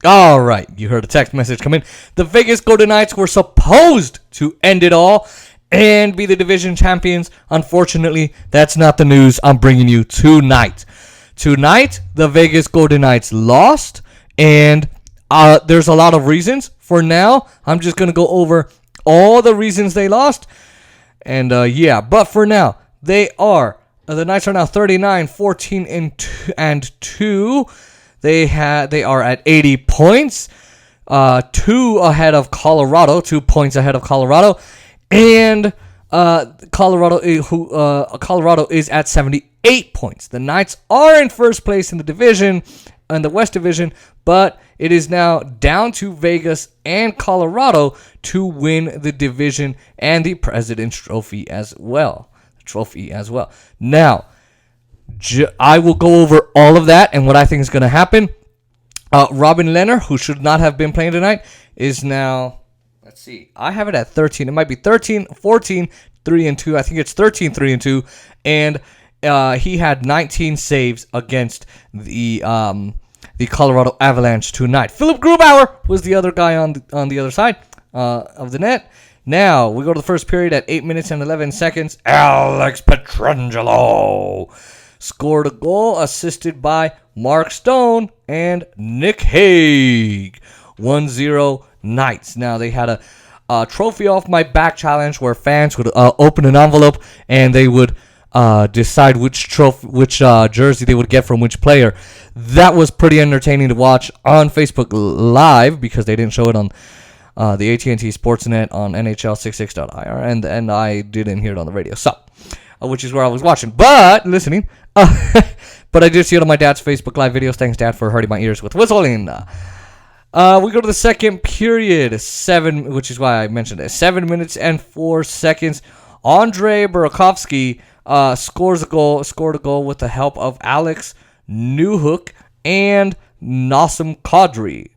All right, you heard a text message come in. The Vegas Golden Knights were supposed to end it all and be the division champions. Unfortunately, that's not the news I'm bringing you tonight. Tonight, the Vegas Golden Knights lost, and there's a lot of reasons. For now, I'm just going to go over all the reasons they lost. And but for now, the Knights are now 39-14-2. They are at 80 points, 2 ahead of Colorado, 2 points ahead of Colorado, and Colorado is at 78 points. The Knights are in first place in the division, in the West Division, but it is now down to Vegas and Colorado to win the division and the President's Trophy as well. Now, I will go over all of that and what I think is going to happen. Robin Lehner, who should not have been playing tonight, is now, let's see, I have it at 13. It might be 13, 14, 3-2. I think it's 13, 3-2. And he had 19 saves against the Colorado Avalanche tonight. Philip Grubauer was the other guy on the other side of the net. Now, we go to the first period at 8 minutes and 11 seconds. Alex Pietrangelo scored a goal assisted by Mark Stone and Nick Hague. 1-0 Knights. Now, they had a trophy off my back challenge where fans would open an envelope and they would decide which jersey they would get from which player. That was pretty entertaining to watch on Facebook Live because they didn't show it on the AT&T Sportsnet on NHL66.ir, and I didn't hear it on the radio, so which is where I was watching, listening. But I did see it on my dad's Facebook Live videos. Thanks, Dad, for hurting my ears with whistling. We go to the second period, which is why I mentioned it. 7 minutes and 4 seconds. Andre Burakovsky scored a goal with the help of Alex Newhook and Nassim Kadri.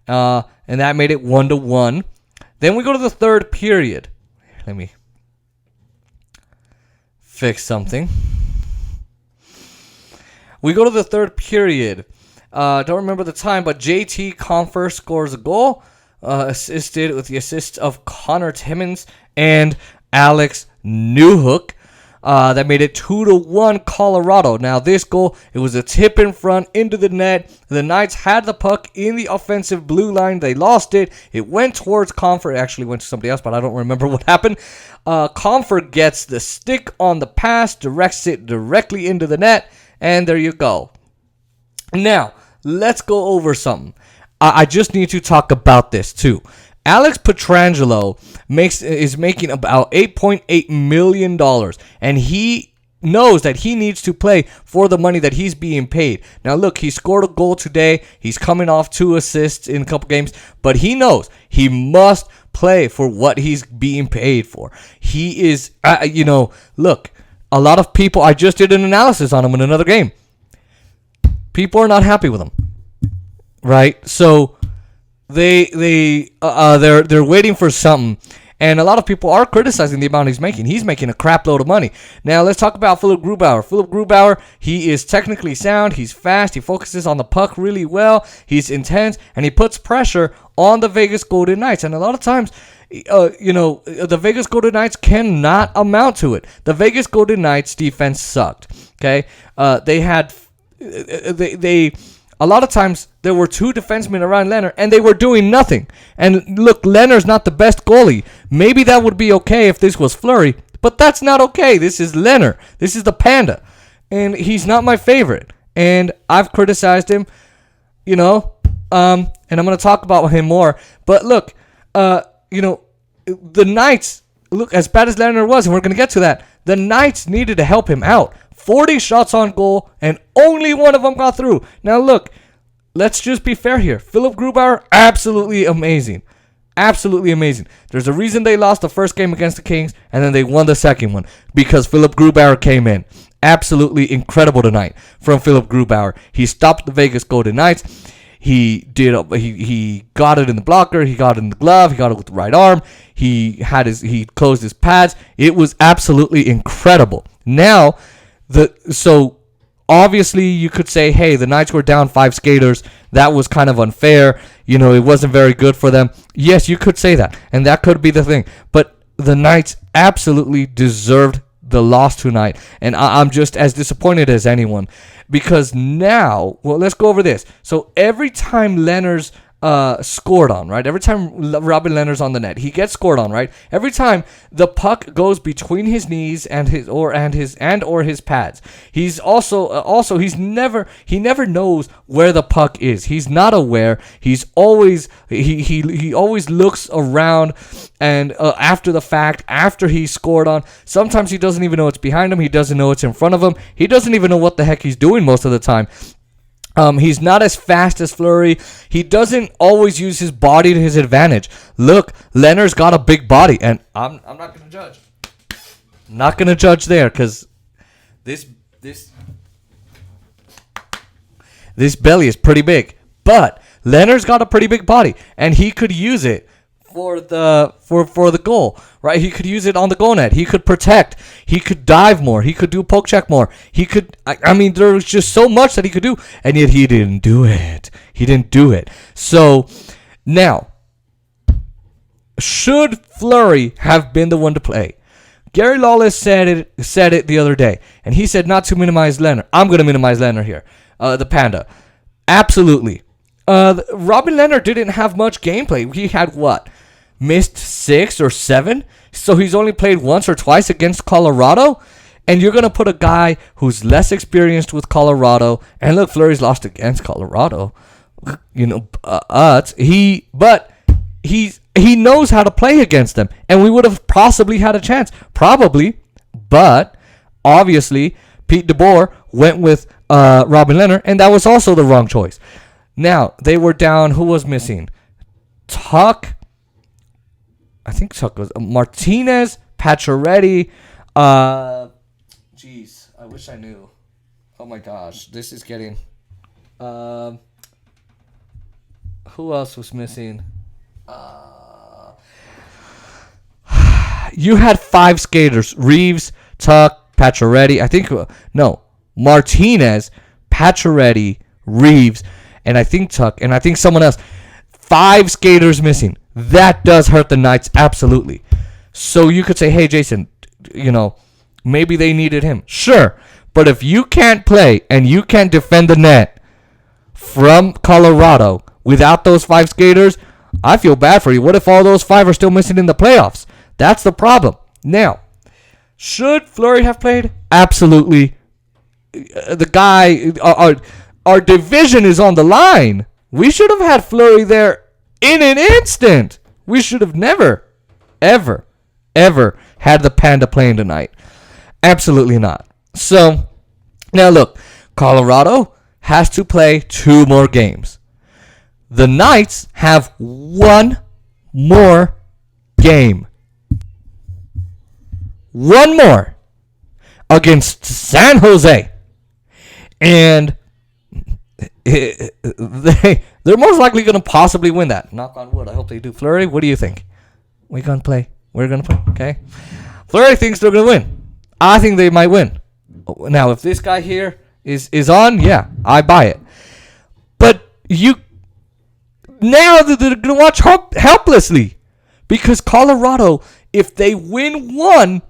And that made it 1-1. Then we go to the third period. Let me fix something. We go to the third period. Don't remember the time, but JT Compher scores a goal, assisted with the assist of Connor Timmins and Alex Newhook. That made it 2-1 Colorado. Now this goal, it was a tip in front into the net. The Knights had the puck in the offensive blue line. They lost it. It went towards Compher. It actually went to somebody else, but I don't remember what happened. Compher gets the stick on the pass, directs it directly into the net, and there you go. Now, let's go over something. I just need to talk about this too. Alex Pietrangelo is making about $8.8 million, and he knows that he needs to play for the money that he's being paid. Now, look, he scored a goal today. He's coming off 2 assists in a couple games, but he knows he must play for what he's being paid for. He is, look, a lot of people, I just did an analysis on him in another game. People are not happy with him, right? So they're waiting for something, and a lot of people are criticizing the amount he's making. He's making a crap load of money. Now let's talk about Philip Grubauer. Philip Grubauer, he is technically sound. He's fast. He focuses on the puck really well. He's intense, and he puts pressure on the Vegas Golden Knights. And a lot of times, the Vegas Golden Knights cannot amount to it. The Vegas Golden Knights defense sucked. Okay, a lot of times, there were 2 defensemen around Lehner, and they were doing nothing. And look, Lehner's not the best goalie. Maybe that would be okay if this was Fleury, but that's not okay. This is Lehner. This is the Panda. And he's not my favorite. And I've criticized him, and I'm going to talk about him more. But look, the Knights, look, as bad as Lehner was, and we're going to get to that, the Knights needed to help him out. 40 shots on goal, and only one of them got through. Now, look, let's just be fair here. Philip Grubauer, absolutely amazing. Absolutely amazing. There's a reason they lost the first game against the Kings, and then they won the second one, because Philip Grubauer came in. Absolutely incredible tonight from Philip Grubauer. He stopped the Vegas Golden Knights. He got it in the blocker. He got it in the glove. He got it with the right arm. He closed his pads. It was absolutely incredible. Now, Obviously, you could say, hey, the Knights were down 5 skaters. That was kind of unfair. It wasn't very good for them. Yes, you could say that, and that could be the thing. But the Knights absolutely deserved the loss tonight, and I'm just as disappointed as anyone, because now, well, let's go over this. So every time Lehner's scored on, right? Every time Robin Lehner's on the net, he gets scored on, right? Every time the puck goes between his knees and his pads. He's also he never knows where the puck is. He's not aware. He's always he always looks around, and after the fact, after he's scored on, sometimes he doesn't even know it's behind him. He doesn't know it's in front of him. He doesn't even know what the heck he's doing most of the time. He's not as fast as Fleury. He doesn't always use his body to his advantage. Look, Lehner's got a big body, and I'm not going to judge. Not going to judge there, because this belly is pretty big. But Lehner's got a pretty big body, and he could use it for the goal, right? He could use it on the goal net. He could protect. He could dive more. He could do poke check more. He could. I mean, there was just so much that he could do, and yet he didn't do it. He didn't do it. So now, should Fleury have been the one to play? Gary Lawless said it the other day, and he said not to minimize Lehner. I'm going to minimize Lehner here. The Panda, absolutely. Robin Lehner didn't have much gameplay. He had what? Missed 6 or 7, so he's only played once or twice against Colorado, and you're gonna put a guy who's less experienced with Colorado. And look, Fleury's lost against Colorado, he knows how to play against them, and we would have possibly had a chance, but obviously Pete DeBoer went with Robin Lehner, and that was also the wrong choice. Now they were down. Who was missing? Tuck. I think Tuck was Martinez, Pacioretty. Jeez, I wish I knew. Oh my gosh, this is getting. Who else was missing? You had 5 skaters: Reeves, Tuck, Pacioretty. I think Martinez, Pacioretty, Reeves, and I think Tuck, and I think someone else. 5 skaters missing. That does hurt the Knights, absolutely. So you could say, hey, Jason, maybe they needed him. Sure, but if you can't play and you can't defend the net from Colorado without those 5 skaters, I feel bad for you. What if all those 5 are still missing in the playoffs? That's the problem. Now, should Fleury have played? Absolutely. The guy, our division is on the line. We should have had Fleury there in an instant. We should have never, ever had the Panda playing tonight. Absolutely not. So, now look, Colorado has to play 2 more games. The Knights have 1 more game. 1 more against San Jose. And they're most likely going to possibly win that. Knock on wood. I hope they do. Fleury, what do you think? We're going to play. Okay? Fleury thinks they're going to win. I think they might win. Now, if this guy here is on, yeah, I buy it. But now they're going to watch helplessly. Because Colorado, if they win 1,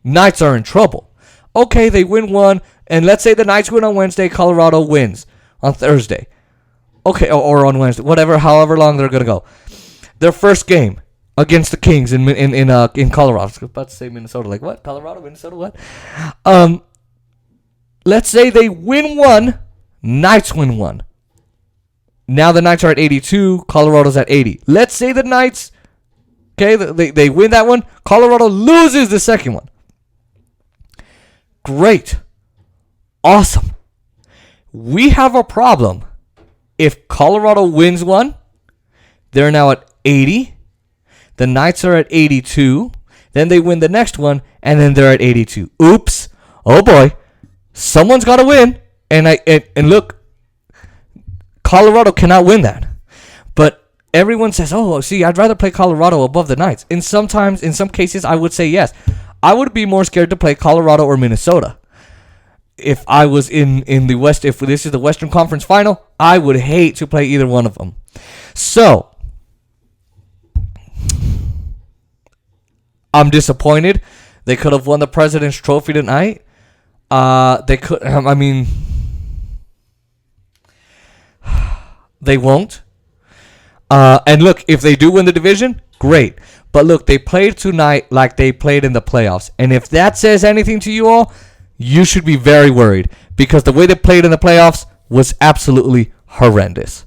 Knights are in trouble. Okay, they win 1. And let's say the Knights win on Wednesday, Colorado wins on Thursday. Okay, or on Wednesday, however long they're gonna go. Their first game against the Kings in Colorado. I was about to say Minnesota. Like what? Colorado, Minnesota, what? Let's say they win 1, Knights win 1. Now the Knights are at 82, Colorado's at 80. Let's say the Knights, okay, they win that one. Colorado loses the second one. Great. Awesome. We have a problem. If Colorado wins 1, they're now at 80. The Knights are at 82. Then they win the next one, and then they're at 82. Oops. Oh boy. Someone's got to win. And look, Colorado cannot win that. But everyone says, oh, see, I'd rather play Colorado above the Knights. In some cases, I would say yes. I would be more scared to play Colorado or Minnesota. if I was in the West, if this is the Western Conference Final, I would hate to play either one of them. So I'm disappointed. They could have won the President's Trophy tonight. They could. I mean, they won't. And look, if they do win the division, great. But look, they played tonight like they played in the playoffs. And if that says anything to you all, you should be very worried, because the way they played in the playoffs was absolutely horrendous.